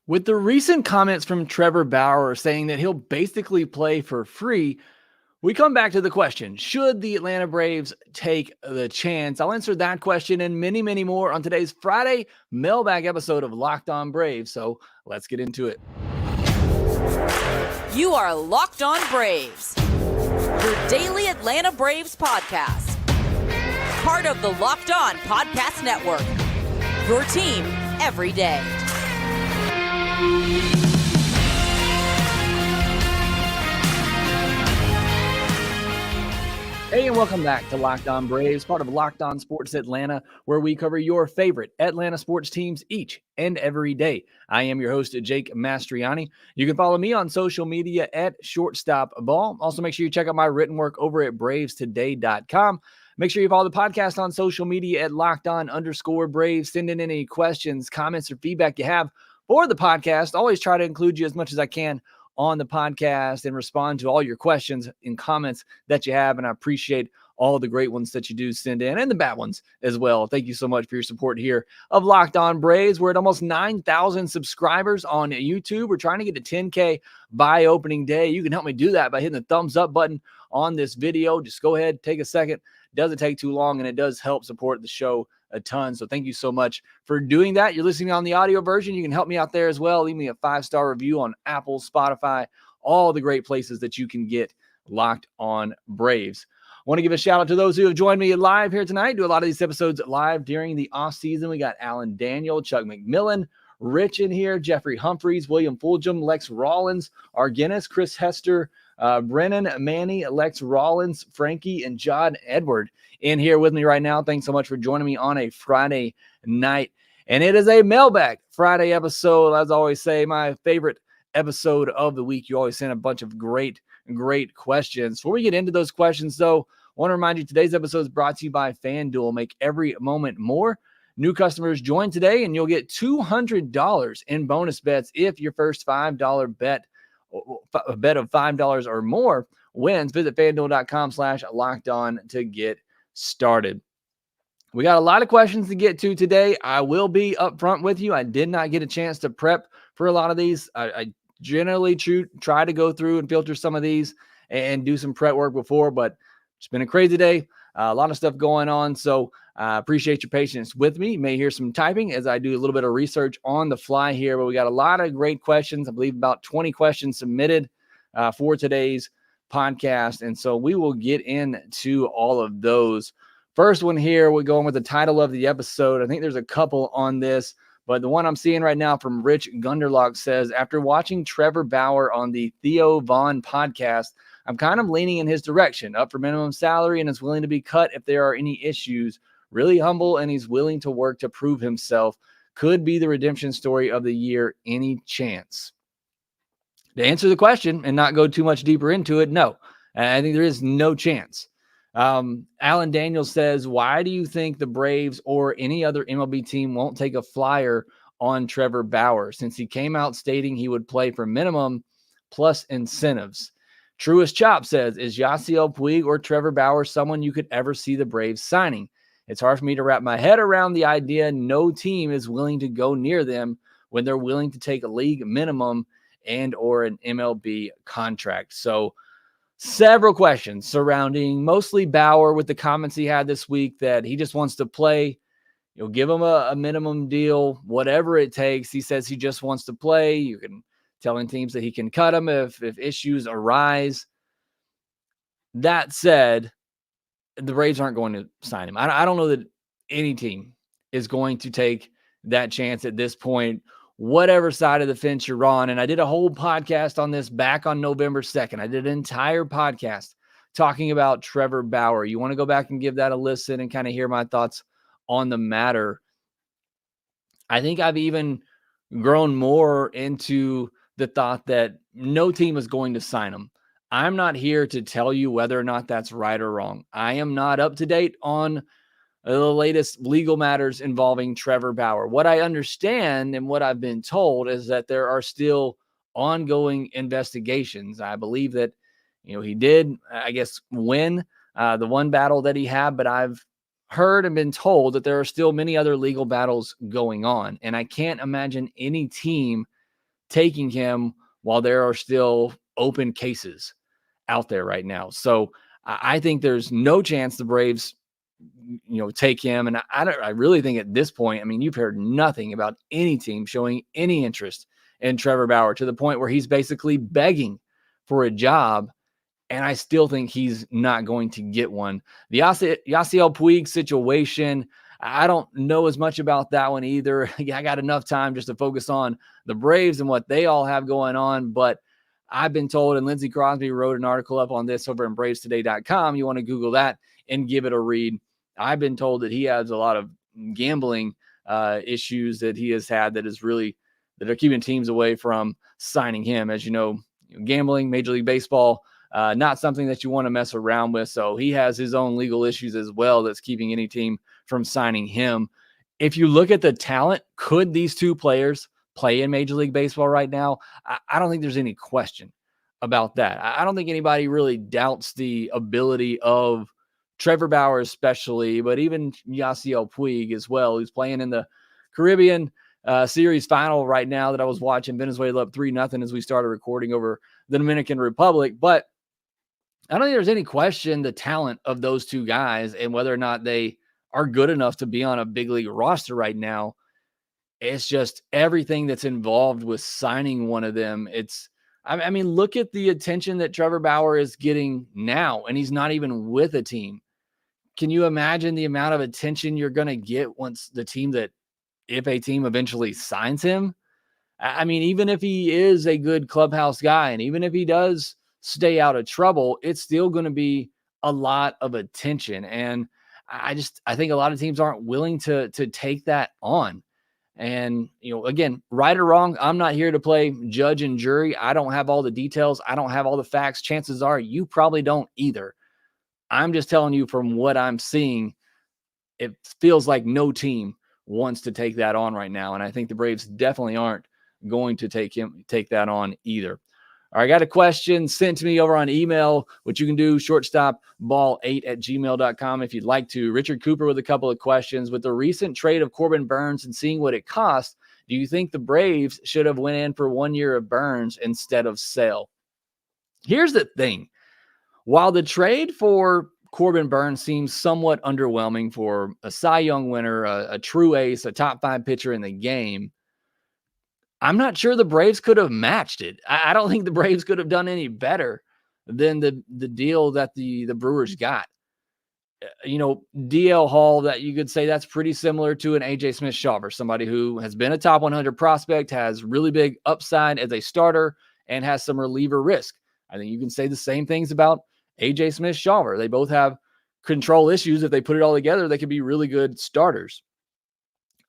With the recent comments from Trevor Bauer saying that he'll basically play for free, we come back to the question, should the Atlanta Braves take the chance? I'll answer that question and many, many more on today's Friday mailbag episode of Locked On Braves. So let's get into it. You are Locked On Braves, your daily Atlanta Braves podcast. Part of the Locked On Podcast Network, your team every day. Hey, and welcome back to Locked On Braves, part of Locked On Sports Atlanta, where we cover your favorite Atlanta sports teams each and every day. I am your host, Jake Mastriani. You can follow me on social media at ShortstopBall. Also, make sure you check out my written work over at BravesToday.com. Make sure you follow the podcast on social media at LockedOn_Braves. Send in any questions, comments, or feedback you have for the podcast. Always try to include you as much as I can on the podcast and respond to all your questions and comments that you have. And I appreciate all the great ones that you do send in and the bad ones as well. Thank you so much for your support here of Locked On Braves. We're at almost 9,000 subscribers on YouTube. We're trying to get to 10K by opening day. You can help me do that by hitting the thumbs up button on this video. Just go ahead, take a second. Doesn't take too long, and it does help support the show a ton. So thank you so much for doing that. You're listening on the audio version. You can help me out there as well. Leave me a 5-star review on Apple, Spotify, all the great places that you can get Locked On Braves. I want to give a shout out to those who have joined me live here tonight. Do a lot of these episodes live during the off season. We got Alan Daniel, Chuck McMillan, Rich in here, Jeffrey Humphreys, William Fulgham, Lex Rollins, Argenis, Chris Hester, Brennan, Manny, Lex Rollins, Frankie, and John Edward in here with me right now. Thanks so much for joining me on a Friday night. And it is a Mailbag Friday episode. As I always say, my favorite episode of the week. You always send a bunch of great questions. Before we get into those questions, though, I want to remind you today's episode is brought to you by FanDuel. Make every moment more. New customers join today, and you'll get $200 in bonus bets if your first $5 bet a bet of $5 or more wins. Visit FanDuel.com/lockedon to get started. We got a lot of questions to get to today. I will be upfront with you. I did not get a chance to prep for a lot of these. I generally try to go through and filter some of these and do some prep work before, but it's been a crazy day. A lot of stuff going on. So I appreciate your patience with me. You may hear some typing as I do a little bit of research on the fly here, but we got a lot of great questions. I believe about 20 questions submitted for today's podcast. And so we will get into all of those. First one here, we're going with the title of the episode. I think there's a couple on this, but the one I'm seeing right now from Rich Gunderlock says, after watching Trevor Bauer on the Theo Vaughn podcast, I'm kind of leaning in his direction, up for minimum salary and is willing to be cut if there are any issues. Really humble, and he's willing to work to prove himself. Could be the redemption story of the year. Any chance? To answer the question and not go too much deeper into it, no. I think there is no chance. Alan Daniels says, why do you think the Braves or any other MLB team won't take a flyer on Trevor Bauer since he came out stating he would play for minimum plus incentives? Truest Chop says, is Yasiel Puig or Trevor Bauer someone you could ever see the Braves signing? It's hard for me to wrap my head around the idea no team is willing to go near them when they're willing to take a league minimum and or an MLB contract. So several questions surrounding mostly Bauer with the comments he had this week that he just wants to play. You'll give him a minimum deal, whatever it takes. He says he just wants to play. You can tell teams that he can cut him if issues arise. That said, the Braves aren't going to sign him. I don't know that any team is going to take that chance at this point, whatever side of the fence you're on. And I did a whole podcast on this back on November 2nd. I did an entire podcast talking about Trevor Bauer. You want to go back and give that a listen and kind of hear my thoughts on the matter. I think I've even grown more into the thought that no team is going to sign him. I'm not here to tell you whether or not that's right or wrong. I am not up to date on the latest legal matters involving Trevor Bauer. What I understand and what I've been told is that there are still ongoing investigations. I believe that, he did, I guess, win the one battle that he had, but I've heard and been told that there are still many other legal battles going on. And I can't imagine any team taking him while there are still open cases out there right now. So I think there's no chance the Braves, take him. And I really think at this point, I mean, you've heard nothing about any team showing any interest in Trevor Bauer to the point where he's basically begging for a job. And I still think he's not going to get one. The Yasiel Puig situation, I don't know as much about that one either. I got enough time just to focus on the Braves and what they all have going on. But I've been told, and Lindsey Crosby wrote an article up on this over in BravesToday.com. You want to Google that and give it a read. I've been told that he has a lot of gambling issues that he has had that are keeping teams away from signing him. As you know, gambling, Major League Baseball, not something that you want to mess around with. So he has his own legal issues as well that's keeping any team from signing him. If you look at the talent, could these two players play in Major League Baseball right now? I don't think there's any question about that. I don't think anybody really doubts the ability of Trevor Bauer especially, but even Yasiel Puig as well, who's playing in the Caribbean Series final right now that I was watching. Venezuela up 3-0 as we started recording over the Dominican Republic. But I don't think there's any question the talent of those two guys and whether or not they are good enough to be on a big league roster right now. It's just everything that's involved with signing one of them. I mean, look at the attention that Trevor Bauer is getting now, and he's not even with a team. Can you imagine the amount of attention you're going to get once if a team eventually signs him? I mean, even if he is a good clubhouse guy, and even if he does stay out of trouble, it's still going to be a lot of attention. And I think a lot of teams aren't willing to take that on. And, again, right or wrong, I'm not here to play judge and jury. I don't have all the details. I don't have all the facts. Chances are you probably don't either. I'm just telling you from what I'm seeing, it feels like no team wants to take that on right now. And I think the Braves definitely aren't going to take that on either. All right, I got a question sent to me over on email, which you can do, shortstopball8@gmail.com if you'd like to. Richard Cooper with a couple of questions. With the recent trade of Corbin Burns and seeing what it cost, do you think the Braves should have went in for 1 year of Burns instead of Sale? Here's the thing. While the trade for Corbin Burns seems somewhat underwhelming for a Cy Young winner, a true ace, a top 5 pitcher in the game, I'm not sure the Braves could have matched it. I don't think the Braves could have done any better than the deal that the Brewers got. DL Hall, that you could say that's pretty similar to an AJ Smith-Shawver, somebody who has been a top 100 prospect, has really big upside as a starter, and has some reliever risk. I think you can say the same things about AJ Smith-Shawver. They both have control issues. If they put it all together, they could be really good starters.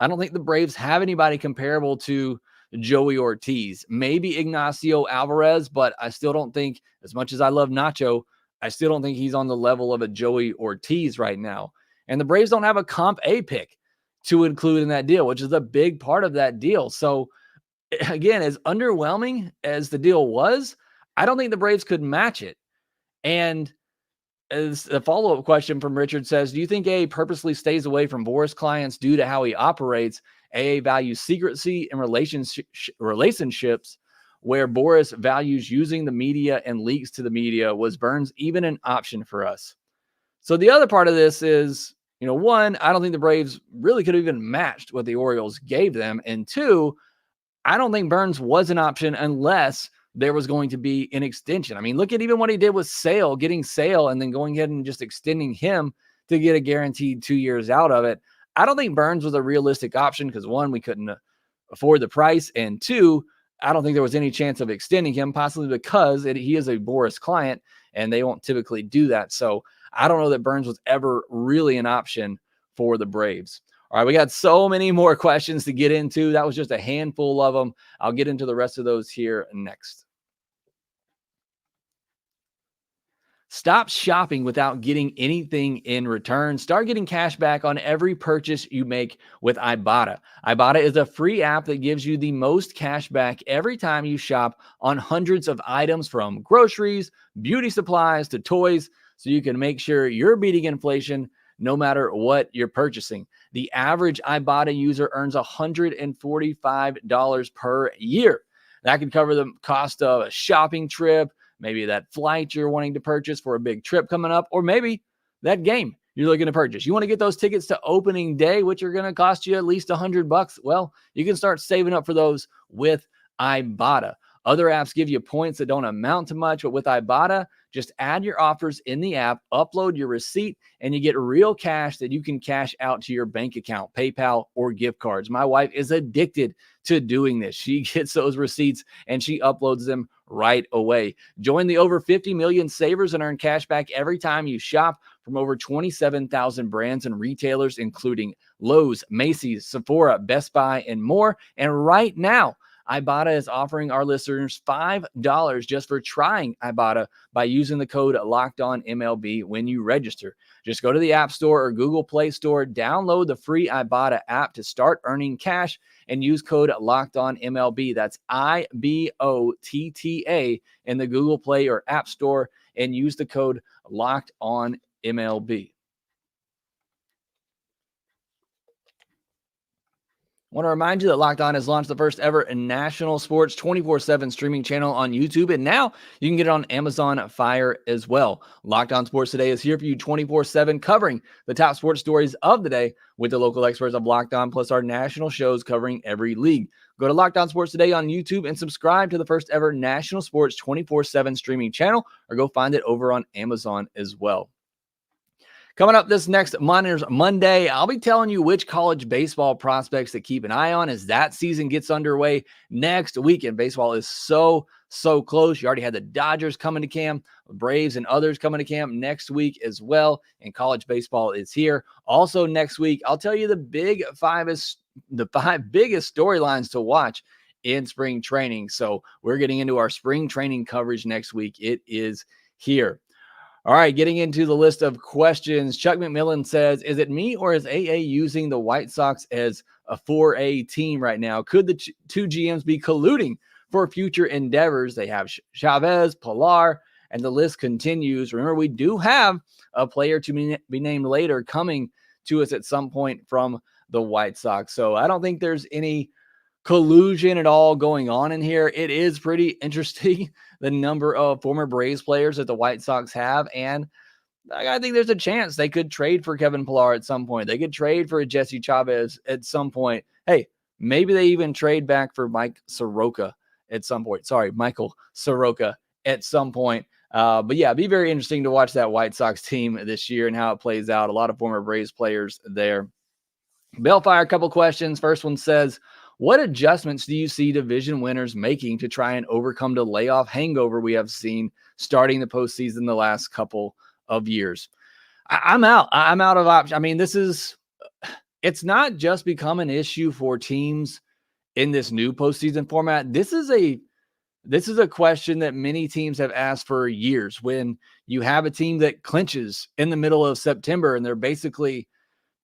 I don't think the Braves have anybody comparable to Joey Ortiz, maybe Ignacio Alvarez, but I still don't think, as much as I love Nacho, I still don't think he's on the level of a Joey Ortiz right now. And the Braves don't have a comp A pick to include in that deal, which is a big part of that deal. So again, as underwhelming as the deal was, I don't think the Braves could match it. And as a follow-up question from Richard says, do you think AA purposely stays away from Boras clients due to how he operates? AA values secrecy and relationships, where Boras values using the media and leaks to the media. Was Burns even an option for us? So the other part of this is, one, I don't think the Braves really could have even matched what the Orioles gave them. And two, I don't think Burns was an option unless there was going to be an extension. I mean, look at even what he did with Sale, getting Sale and then going ahead and just extending him to get a guaranteed 2 years out of it. I don't think Burns was a realistic option because, one, we couldn't afford the price, and two, I don't think there was any chance of extending him, possibly because he is a Boras client, and they won't typically do that. So I don't know that Burns was ever really an option for the Braves. All right, we got so many more questions to get into. That was just a handful of them. I'll get into the rest of those here next. Stop shopping without getting anything in return. Start getting cash back on every purchase you make with Ibotta. Ibotta is a free app that gives you the most cash back every time you shop on hundreds of items, from groceries, beauty supplies, to toys, so you can make sure you're beating inflation no matter what you're purchasing. The average Ibotta user earns $145 per year. That could cover the cost of a shopping trip, maybe that flight you're wanting to purchase for a big trip coming up, or maybe that game you're looking to purchase. You want to get those tickets to opening day, which are going to cost you at least $100. Well, you can start saving up for those with Ibotta. Other apps give you points that don't amount to much, but with Ibata, just add your offers in the app, upload your receipt, and you get real cash that you can cash out to your bank account, PayPal, or gift cards. My wife is addicted to doing this. She gets those receipts and she uploads them right away. Join the over 50 million savers and earn cash back every time you shop from over 27,000 brands and retailers, including Lowe's, Macy's, Sephora, Best Buy, and more. And right now, Ibata is offering our listeners $5 just for trying Ibata by using the code LOCKEDONMLB when you register. Just go to the App Store or Google Play Store, download the free Ibata app to start earning cash, and use code LOCKEDONMLB. That's IBOTTA in the Google Play or App Store, and use the code LOCKEDONMLB. I want to remind you that Locked On has launched the first ever national sports 24/7 streaming channel on YouTube, and now you can get it on Amazon Fire as well. Locked On Sports Today is here for you 24/7, covering the top sports stories of the day with the local experts of Locked On, plus our national shows covering every league. Go to Locked On Sports Today on YouTube and subscribe to the first ever national sports 24/7 streaming channel, or go find it over on Amazon as well. Coming up this next Monday, I'll be telling you which college baseball prospects to keep an eye on as that season gets underway next weekend. Baseball is so close. You already had the Dodgers coming to camp, Braves and others coming to camp next week as well, and college baseball is here. Also next week, I'll tell you the five biggest storylines to watch in spring training. So we're getting into our spring training coverage next week. It is here. All right, getting into the list of questions. Chuck McMillan says, is it me or is AA using the White Sox as a 4A team right now? Could the two GMs be colluding for future endeavors? They have Chavez, Pilar, and the list continues. Remember, we do have a player to be named later coming to us at some point from the White Sox. So I don't think there's any collusion at all going on in here. It is pretty interesting, the number of former Braves players that the White Sox have, and I think there's a chance they could trade for Kevin Pilar at some point. They could trade for a Jesse Chavez at some point. Hey, maybe they even trade back for Michael Soroka at some point. But yeah, it'd be very interesting to watch that White Sox team this year and how it plays out. A lot of former Braves players there. Bellfire, a couple questions. First one says, what adjustments do you see division winners making to try and overcome the layoff hangover we have seen starting the postseason the last couple of years? I'm out of options. I mean, it's not just become an issue for teams in this new postseason format. This is a question that many teams have asked for years. When you have a team that clinches in the middle of September and they're basically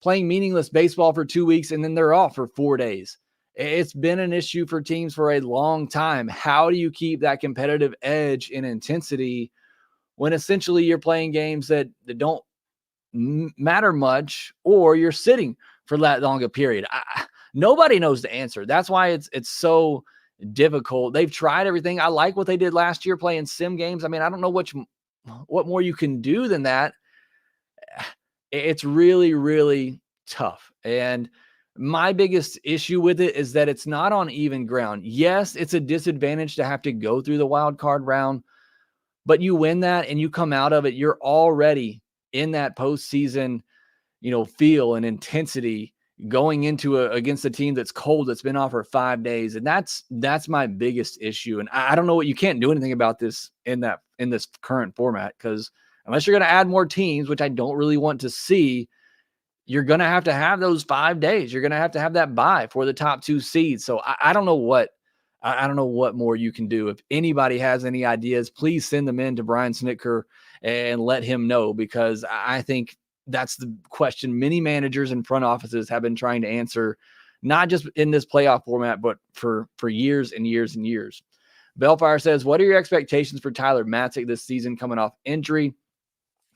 playing meaningless baseball for 2 weeks and then they're off for 4 days. It's been an issue for teams for a long time. How do you keep that competitive edge and intensity when essentially you're playing games that don't matter much, or you're sitting for that long a period? Nobody knows the answer. That's why it's so difficult. They've tried everything. I like what they did last year playing sim games. I mean, I don't know what more you can do than that. It's really, really tough. And my biggest issue with it is that it's not on even ground. Yes, it's a disadvantage to have to go through the wild card round, but you win that and you come out of it, you're already in that postseason, feel and intensity going into against a team that's cold, that's been off for 5 days. And that's my biggest issue. And I don't know you can't do anything about this in this current format, because unless you're going to add more teams, which I don't really want to see, you're going to have those 5 days. You're going to have that bye for the top 2 seeds. So I don't know what more you can do. If anybody has any ideas, please send them in to Brian Snitker and let him know, because I think that's the question many managers and front offices have been trying to answer, not just in this playoff format, but for years and years and years. Bellfire says, what are your expectations for Tyler Matzik this season coming off injury?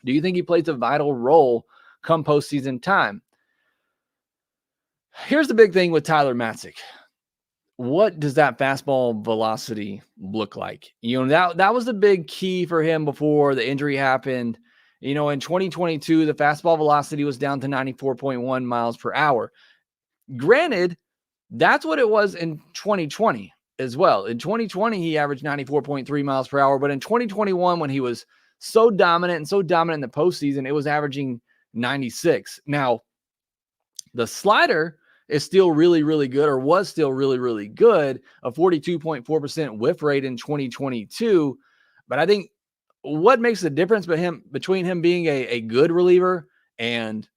Do you think he plays a vital role come postseason time? Here's the big thing with Tyler Matzik. what does that fastball velocity look like? That was the big key for him before the injury happened. In 2022, the fastball velocity was down to 94.1 miles per hour. Granted, that's what it was in 2020 as well. In 2020, he averaged 94.3 miles per hour. But in 2021, when he was so dominant in the postseason, it was averaging 96. Now, the slider is still really, really good, or was still really, really good, a 42.4% whiff rate in 2022. But I think what makes the difference between him being a good reliever and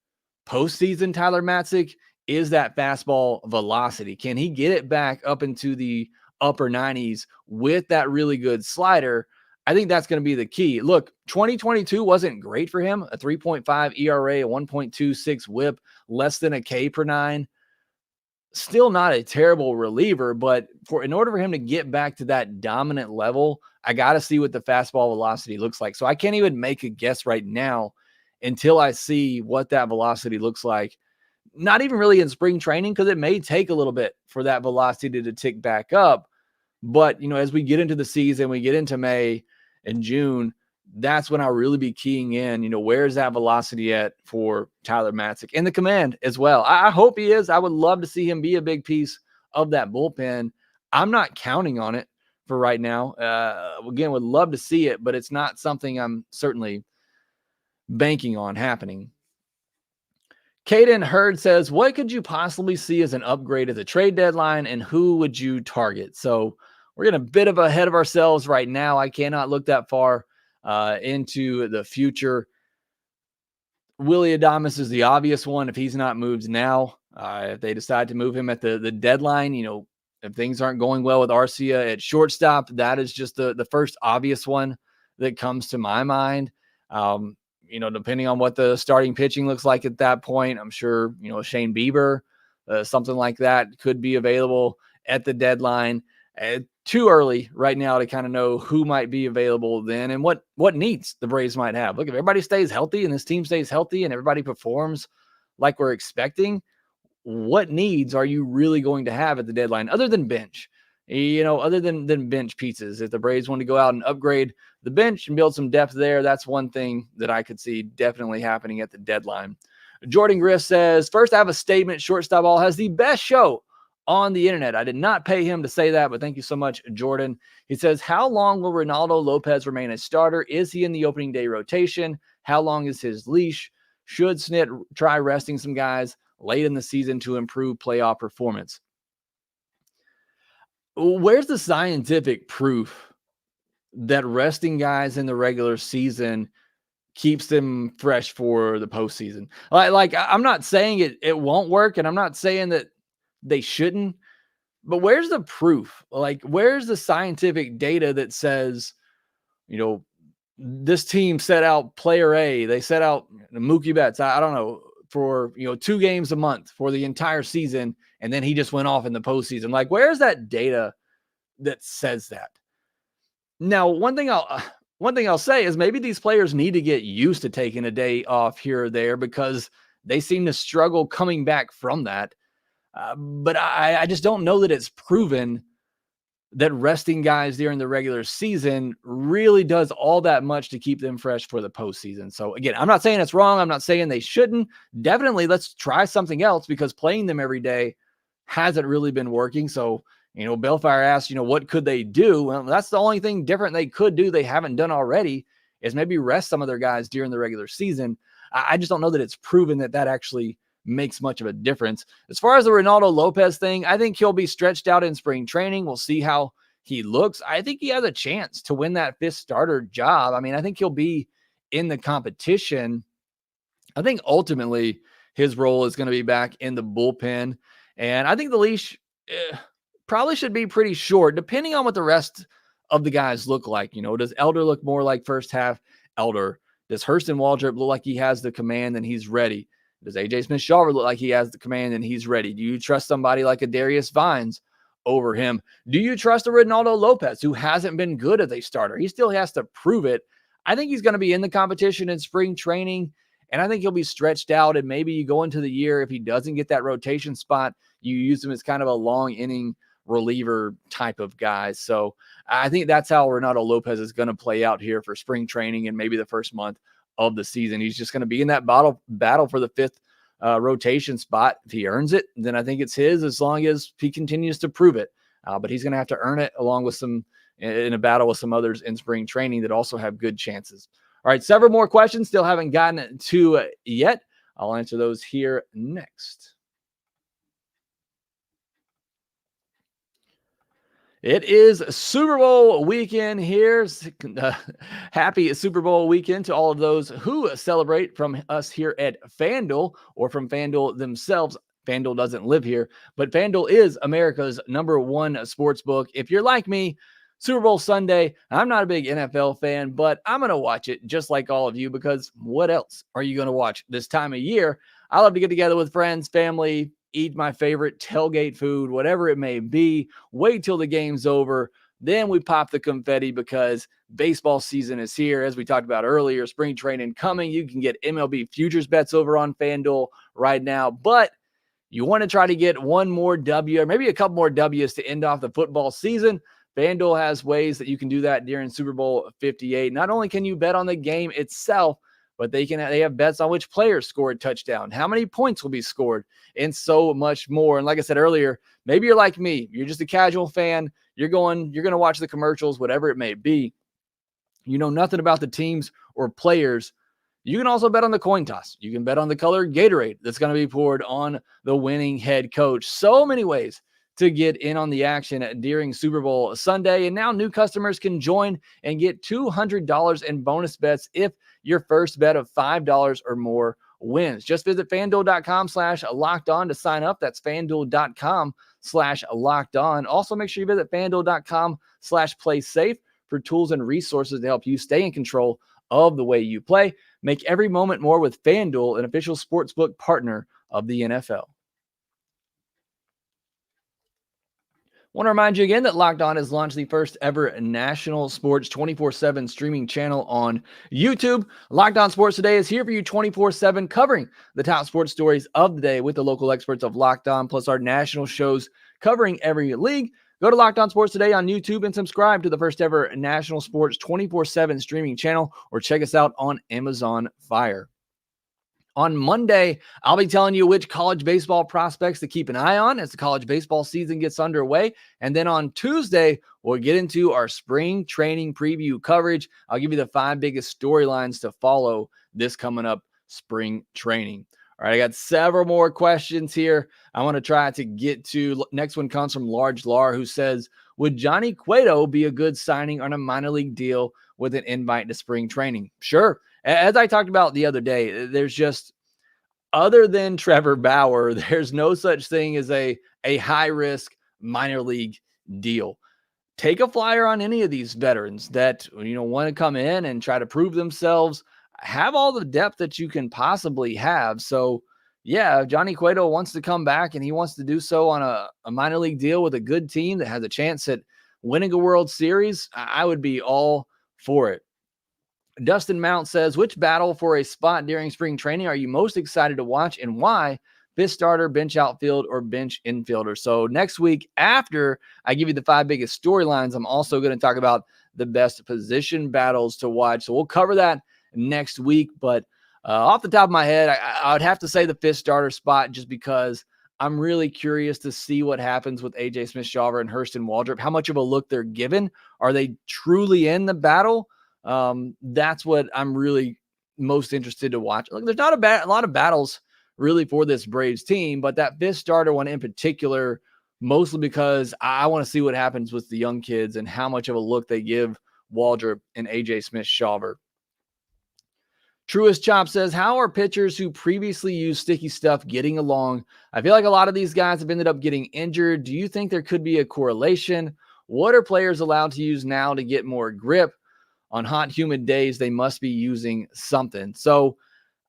postseason Tyler Matzik is that fastball velocity. Can he get it back up into the upper 90s with that really good slider? I think that's going to be the key. Look, 2022 wasn't great for him. A 3.5 ERA, a 1.26 whip, less than a K per nine. Still not a terrible reliever, but in order for him to get back to that dominant level, I got to see what the fastball velocity looks like. So I can't even make a guess right now until I see what that velocity looks like. Not even really in spring training, because it may take a little bit for that velocity to tick back up. But, as we get into the season, we get into May and June, that's when I'll really be keying in, where's that velocity at for Tyler Matzik and the command as well. I hope he is. I would love to see him be a big piece of that bullpen. I'm not counting on it for right now. Again, would love to see it, but it's not something I'm certainly banking on happening. Caden Hurd says, what could you possibly see as an upgrade at the trade deadline, and who would you target? So we're getting a bit of ahead of ourselves right now. I cannot look that far into the future. Willy Adames is the obvious one if he's not moved now. If they decide to move him at the deadline, if things aren't going well with Arcia at shortstop, that is just the first obvious one that comes to my mind. Depending on what the starting pitching looks like at that point, I'm sure, Shane Bieber, something like that could be available at the deadline. Too early right now to kind of know who might be available then and what needs the Braves might have. Look, if everybody stays healthy and this team stays healthy and everybody performs like we're expecting, what needs are you really going to have at the deadline other than bench? Other than bench pieces. If the Braves want to go out and upgrade the bench and build some depth there, that's one thing that I could see definitely happening at the deadline. Jordan Griff says, first, I have a statement. Shortstop Ball has the best show on the internet. I did not pay him to say that, but thank you so much, Jordan. He says, how long will Ronaldo Lopez remain a starter? Is he in the opening day rotation? How long is his leash? Should Snit try resting some guys late in the season to improve playoff performance? Where's the scientific proof that resting guys in the regular season keeps them fresh for the postseason? Like I'm not saying it won't work, and I'm not saying that they shouldn't, but where's the proof? Like, where's the scientific data that says, this team set out player A, they set out Mookie Betts, I don't know, for 2 games a month for the entire season, and then he just went off in the postseason. Like, where's that data that says that? Now, one thing I'll say is maybe these players need to get used to taking a day off here or there because they seem to struggle coming back from that. But I just don't know that it's proven that resting guys during the regular season really does all that much to keep them fresh for the postseason. So again, I'm not saying it's wrong. I'm not saying they shouldn't. Definitely let's try something else, because playing them every day hasn't really been working. So, Bellfire asked, what could they do? Well, that's the only thing different they could do they haven't done already, is maybe rest some of their guys during the regular season. I just don't know that it's proven that actually makes much of a difference. As far as the Ronaldo Lopez thing, I think he'll be stretched out in spring training. We'll see how he looks. I think he has a chance to win that 5th starter job. I mean, I think he'll be in the competition. I think ultimately his role is going to be back in the bullpen. And I think the leash probably should be pretty short, depending on what the rest of the guys look like. Does Elder look more like first half Elder? Does Hurston Waldrop look like he has the command and he's ready? Does AJ Smith-Shawver look like he has the command and he's ready? Do you trust somebody like a Darius Vines over him? Do you trust a Ronaldo Lopez, who hasn't been good as a starter? He still has to prove it. I think he's going to be in the competition in spring training, and I think he'll be stretched out, and maybe you go into the year, if he doesn't get that rotation spot, you use him as kind of a long inning reliever type of guys. So I think that's how Renato Lopez is going to play out here for spring training and maybe the first month of the season. He's just going to be in that battle for the fifth rotation spot. If he earns it, then I think it's his, as long as he continues to prove it. But he's going to have to earn it along with in a battle with some others in spring training that also have good chances. All right, several more questions still haven't gotten to yet. I'll answer those here next. It is Super Bowl weekend here. Happy Super Bowl weekend to all of those who celebrate from us here at FanDuel or from FanDuel themselves. FanDuel doesn't live here, but FanDuel is America's #1 sports book. If you're like me, Super Bowl Sunday, I'm not a big NFL fan, but I'm going to watch it just like all of you, because what else are you going to watch this time of year? I love to get together with friends, family, eat my favorite tailgate food, whatever it may be, wait till the game's over. Then we pop the confetti because baseball season is here. As we talked about earlier, spring training coming. You can get MLB futures bets over on FanDuel right now, but you want to try to get one more W or maybe a couple more W's to end off the football season. FanDuel has ways that you can do that during Super Bowl 58. Not only can you bet on the game itself, but they have bets on which players scored touchdown, how many points will be scored, and so much more. And like I said earlier, maybe you're like me. You're just a casual fan. You're going to watch the commercials, whatever it may be. You know nothing about the teams or players. You can also bet on the coin toss. You can bet on the color Gatorade that's going to be poured on the winning head coach. So many ways to get in on the action during Super Bowl Sunday. And now new customers can join and get $200 in bonus bets if your first bet of $5 or more wins. Just visit FanDuel.com/lockedon to sign up. That's FanDuel.com/lockedon. Also, make sure you visit FanDuel.com/playsafe for tools and resources to help you stay in control of the way you play. Make every moment more with FanDuel, an official sportsbook partner of the NFL. Want to remind you again that Locked On has launched the first ever national sports 24/7 streaming channel on YouTube. Locked On Sports Today is here for you 24/7, covering the top sports stories of the day with the local experts of Locked On, plus our national shows covering every league. Go to Locked On Sports Today on YouTube and subscribe to the first ever national sports 24/7 streaming channel, or check us out on Amazon Fire. On Monday, I'll be telling you which college baseball prospects to keep an eye on as the college baseball season gets underway. And then on Tuesday, we'll get into our spring training preview coverage. I'll give you the 5 biggest storylines to follow this coming up spring training. All right, I got several more questions here I want to try to get to. Next one comes from Large Lar, who says, would Johnny Cueto be a good signing on a minor league deal with an invite to spring training? Sure. As I talked about the other day, there's just, other than Trevor Bauer, there's no such thing as a high-risk minor league deal. Take a flyer on any of these veterans that want to come in and try to prove themselves. Have all the depth that you can possibly have. So, yeah, if Johnny Cueto wants to come back and he wants to do so on a minor league deal with a good team that has a chance at winning a World Series, I would be all for it. Dustin Mount says, which battle for a spot during spring training are you most excited to watch, and why? Fifth starter, bench outfield, or bench infielder? So next week, after I give you the 5 biggest storylines, I'm also going to talk about the best position battles to watch. So we'll cover that next week. But off the top of my head, I would have to say the fifth starter spot, just because I'm really curious to see what happens with AJ Smith-Shawver and Hurston Waldrop. How much of a look they're given? Are they truly in the battle? That's what I'm really most interested to watch. Look, there's not a lot of battles really for this Braves team, but that fifth starter one in particular, mostly because I want to see what happens with the young kids and how much of a look they give Waldrop and AJ Smith-Shawver. Truist Chop says, how are pitchers who previously used sticky stuff getting along? I feel like a lot of these guys have ended up getting injured. Do you think there could be a correlation? What are players allowed to use now to get more grip? On hot, humid days, they must be using something. So,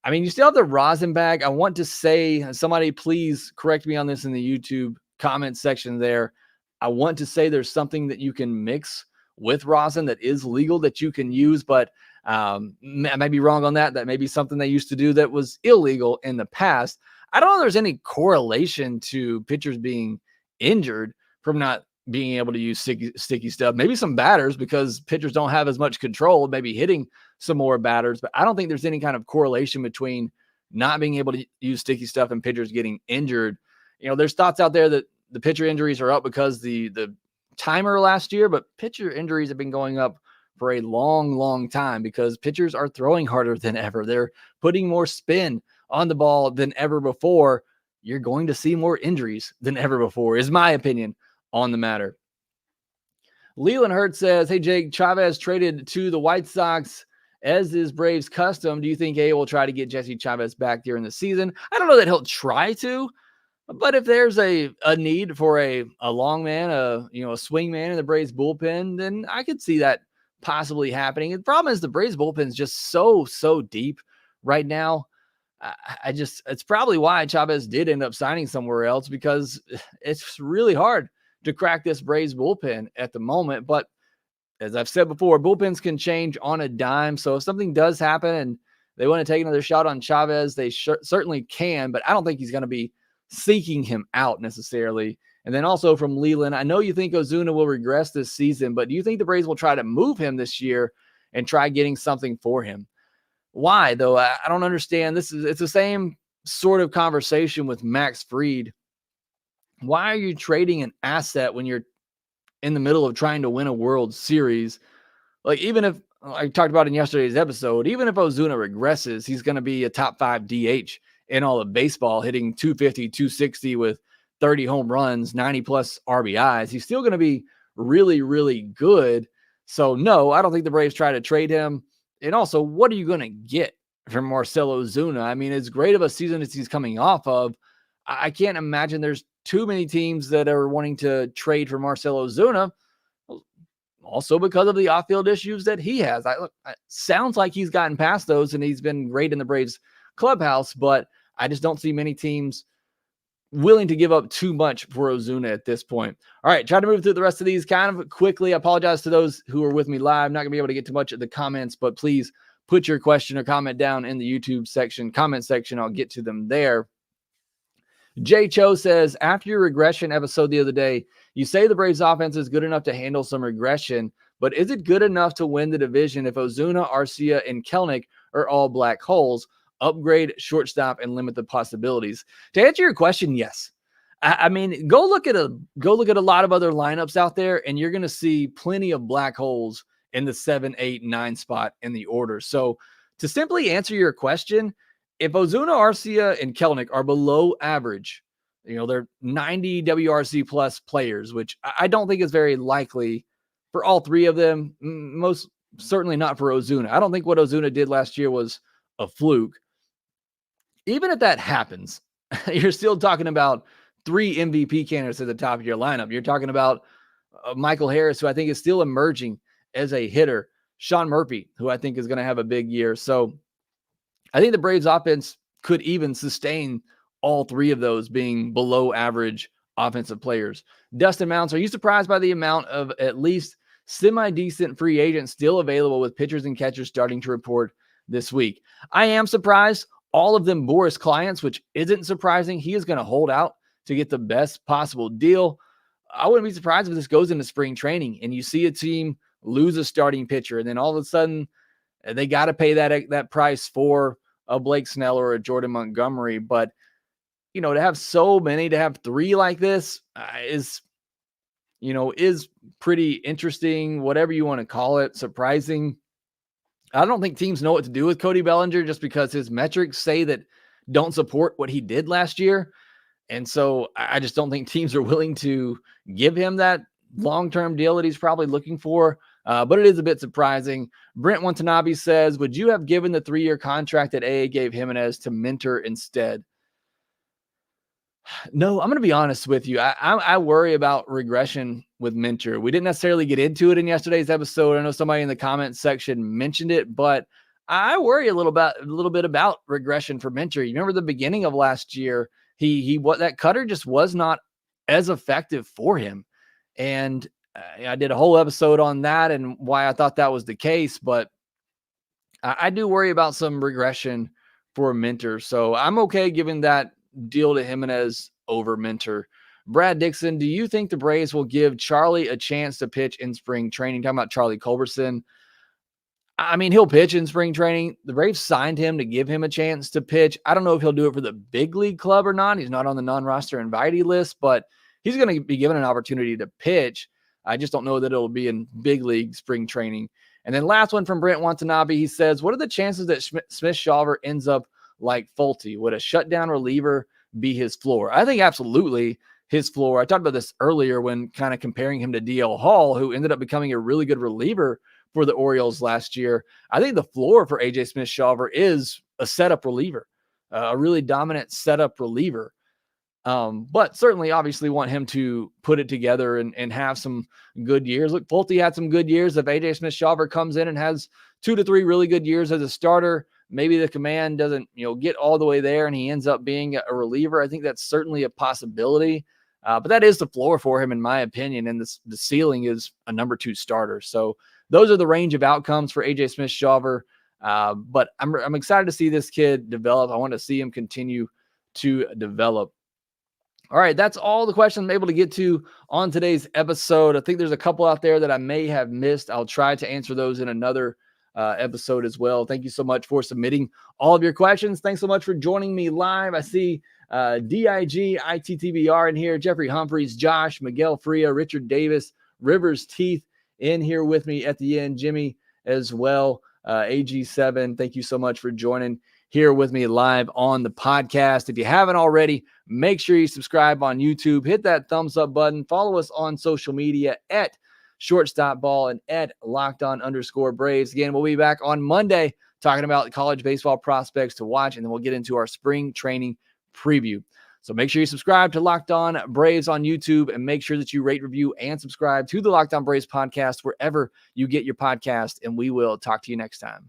I mean, you still have the rosin bag. I want to say, somebody please correct me on this in the YouTube comment section there. I want to say there's something that you can mix with rosin that is legal that you can use, but I may be wrong on that. That may be something they used to do that was illegal in the past. I don't know if there's any correlation to pitchers being injured from not being able to use sticky stuff. Maybe some batters, because pitchers don't have as much control, maybe hitting some more batters. But I don't think there's any kind of correlation between not being able to use sticky stuff and pitchers getting injured. There's thoughts out there that the pitcher injuries are up because the timer last year, but pitcher injuries have been going up for a long, long time because pitchers are throwing harder than ever. They're putting more spin on the ball than ever before. You're going to see more injuries than ever before, is my opinion on the matter. Leland Hurt says, hey, Jake, Chavez traded to the White Sox, as is Braves custom. Do you think A will try to get Jesse Chavez back during the season? I don't know that he'll try to, but if there's a need for a long man, a swing man in the Braves bullpen, then I could see that possibly happening. The problem is the Braves bullpen is just so deep right now. It's probably why Chavez did end up signing somewhere else, because it's really hard to crack this Braves bullpen at the moment. But as I've said before, bullpens can change on a dime. So if something does happen and they want to take another shot on Chavez, they certainly can, but I don't think he's going to be seeking him out necessarily. And then also from Leland, I know you think Ozuna will regress this season, but do you think the Braves will try to move him this year and try getting something for him? Why, though? I don't understand. It's the same sort of conversation with Max Fried. Why are you trading an asset when you're in the middle of trying to win a World Series? Like, even if, I talked about in yesterday's episode, even if Ozuna regresses, he's going to be a top 5 DH in all of baseball, hitting 250, 260 with 30 home runs, 90 plus RBIs. He's still going to be really, really good. So no, I don't think the Braves try to trade him. And also, what are you going to get from Marcel Ozuna? I mean, as great of a season as he's coming off of, I can't imagine there's too many teams that are wanting to trade for Marcel Ozuna. Also because of the off-field issues that he has. It sounds like he's gotten past those and he's been great in the Braves clubhouse, but I just don't see many teams willing to give up too much for Ozuna at this point. All right, try to move through the rest of these kind of quickly. I apologize to those who are with me live. I'm not going to be able to get to much of the comments, but please put your question or comment down in the YouTube section, comment section. I'll get to them there. Jay Cho says, after your regression episode the other day, you say the Braves offense is good enough to handle some regression, but is it good enough to win the division if Ozuna, Arcia, and Kelenic are all black holes? Upgrade shortstop and limit the possibilities. To answer your question, yes. I mean, go look at a lot of other lineups out there, and you're going to see plenty of black holes in the 7, 8, 9 spot in the order. So to simply answer your question, if Ozuna, Arcia, and Kelenic are below average, they're 90 WRC plus players, which I don't think is very likely for all three of them. Most certainly not for Ozuna. I don't think what Ozuna did last year was a fluke. Even if that happens, you're still talking about 3 MVP candidates at the top of your lineup. You're talking about Michael Harris, who I think is still emerging as a hitter. Sean Murphy, who I think is going to have a big year. So I think the Braves offense could even sustain all 3 of those being below average offensive players. Dustin Mounts, are you surprised by the amount of at least semi-decent free agents still available with pitchers and catchers starting to report this week? I am surprised. All of them Boris clients, which isn't surprising. He is going to hold out to get the best possible deal. I wouldn't be surprised if this goes into spring training and you see a team lose a starting pitcher, and then all of a sudden they got to pay that price for a Blake Snell or a Jordan Montgomery. But, to have so many, to have 3 like this is pretty interesting, whatever you want to call it, surprising. I don't think teams know what to do with Cody Bellinger just because his metrics say that don't support what he did last year. And so I just don't think teams are willing to give him that long-term deal that he's probably looking for. But it is a bit surprising. Brent Watanabe says, would you have given the 3-year contract that AA gave Jimenez to Minter instead? No, I'm going to be honest with you. I worry about regression with Minter. We didn't necessarily get into it in yesterday's episode. I know somebody in the comments section mentioned it, but I worry a little bit about regression for Minter. You remember the beginning of last year, that cutter just was not as effective for him. And I did a whole episode on that and why I thought that was the case, but I do worry about some regression for Minter. So I'm okay giving that deal to Jimenez over Minter Brad Dixon, do you think the Braves will give Charlie a chance to pitch in spring training? Talking about Charlie Culberson. I mean, he'll pitch in spring training. The Braves signed him to give him a chance to pitch. I don't know if he'll do it for the big league club or not. He's not on the non-roster invitee list, but he's going to be given an opportunity to pitch. I just don't know that it'll be in big league spring training. And then last one from Brent Watanabe. He says, what are the chances that Smith-Shawver ends up like Fulte? Would a shutdown reliever be his floor? I think absolutely his floor. I talked about this earlier when kind of comparing him to DL Hall, who ended up becoming a really good reliever for the Orioles last year. I think the floor for AJ Smith-Shawver is a setup reliever, a really dominant setup reliever. But certainly obviously want him to put it together and have some good years. Look, Fulte had some good years. If AJ Smith-Shawver comes in and has 2 to 3 really good years as a starter, maybe the command doesn't, get all the way there and he ends up being a reliever. I think that's certainly a possibility. But that is the floor for him, in my opinion. And the ceiling is a number 2 starter. So those are the range of outcomes for AJ Smith-Shawver. But I'm excited to see this kid develop. I want to see him continue to develop. All right, that's all the questions I'm able to get to on today's episode. I think there's a couple out there that I may have missed. I'll try to answer those in another episode as well. Thank you so much for submitting all of your questions. Thanks so much for joining me live. I see DIG, ITTBR in here, Jeffrey Humphreys, Josh, Miguel Fria, Richard Davis, Rivers Teeth in here with me at the end, Jimmy as well, AG7. Thank you so much for joining here with me live on the podcast. If you haven't already, make sure you subscribe on YouTube, hit that thumbs up button, follow us on social media at Shortstop Ball and at LockedOn_Braves. Again, we'll be back on Monday talking about college baseball prospects to watch, and then we'll get into our spring training preview. So make sure you subscribe to Locked On Braves on YouTube and make sure that you rate, review, and subscribe to the Locked On Braves podcast wherever you get your podcast, and we will talk to you next time.